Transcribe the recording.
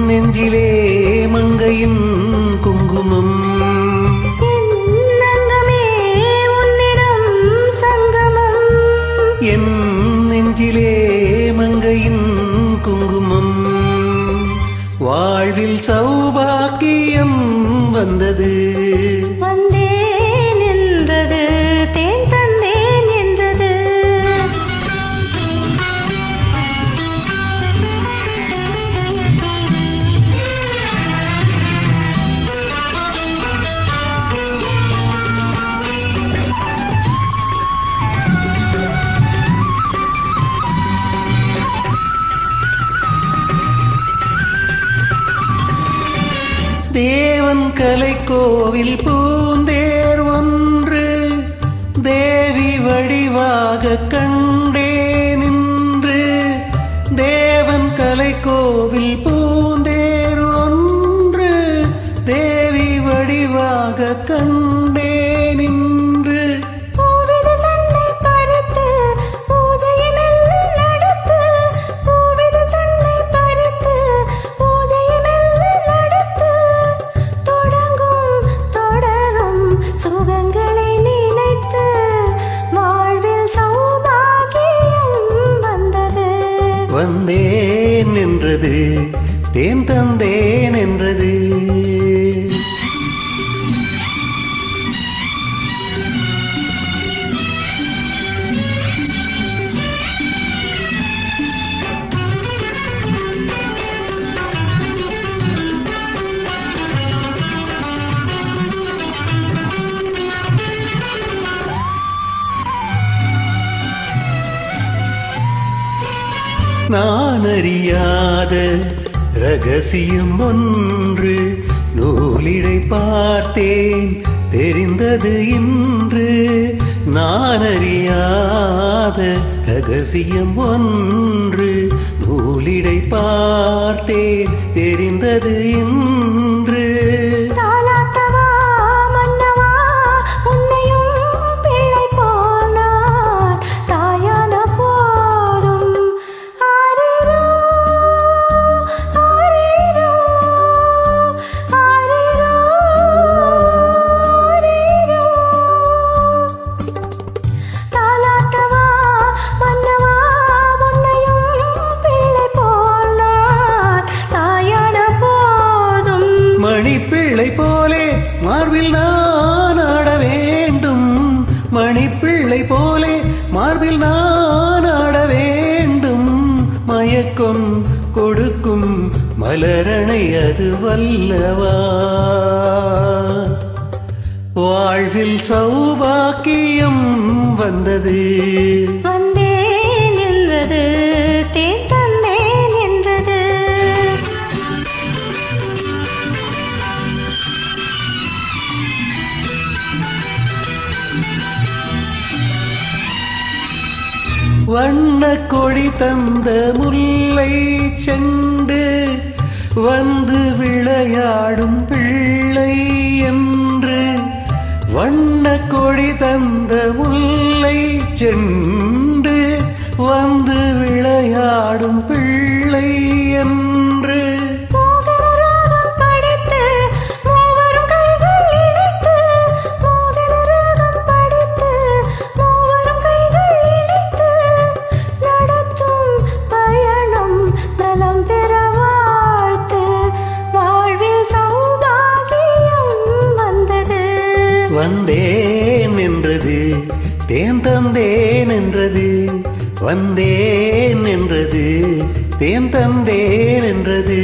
நெஞ்சிலே மங்கையின் குங்குமம் என் நெஞ்சிலே மங்கையின் குங்குமம் வாழ்வில் சௌபாக்கியம் வந்தது வந்தேன் என்றது தேன் தந்தேன் என்றது தேவன் கலைக்கோவில் பூந்தேர் ஒன்று தேவி வடிவாக கண்டே நின்று தேவன் கலைக்கோவில் பூந்தேர் ஒன்று தேவி வடிவாக கண்டே நின்று வந்தேன் என்றது தேன் தந்தேன் என்றது நான் அறியாத ரகசியம் ஒன்று நூலிடை பார்த்தேன் தெரிந்தது இன்று நான் அறியாத ரகசியம் ஒன்று நூலிடை பார்த்தேன் தெரிந்தது இன்று மணிப்பிள்ளை போலே மார்பில் நான் ஆட வேண்டும் மணிப்பிள்ளை போலே மார்பில் நான் ஆட வேண்டும் மயக்கம் கொடுக்கும் மலரணை அது வல்லவா வாழ்வில் சௌபாக்கியம் வந்தது வந்தேன் என்றது தேன் தந்தேன் என்றது வண்ண கொடி தந்த முல்லை செண்டு வந்து விளையாடும் பிள்ளை என்று வண்ண கொடி தந்த முல்லை செண்டு வந்து விளையாடும் பிள்ளை என்று வந்தேன் என்றது தேன் தந்தேன் என்றது வந்தேன் என்றது தேன் தந்தேன் என்றது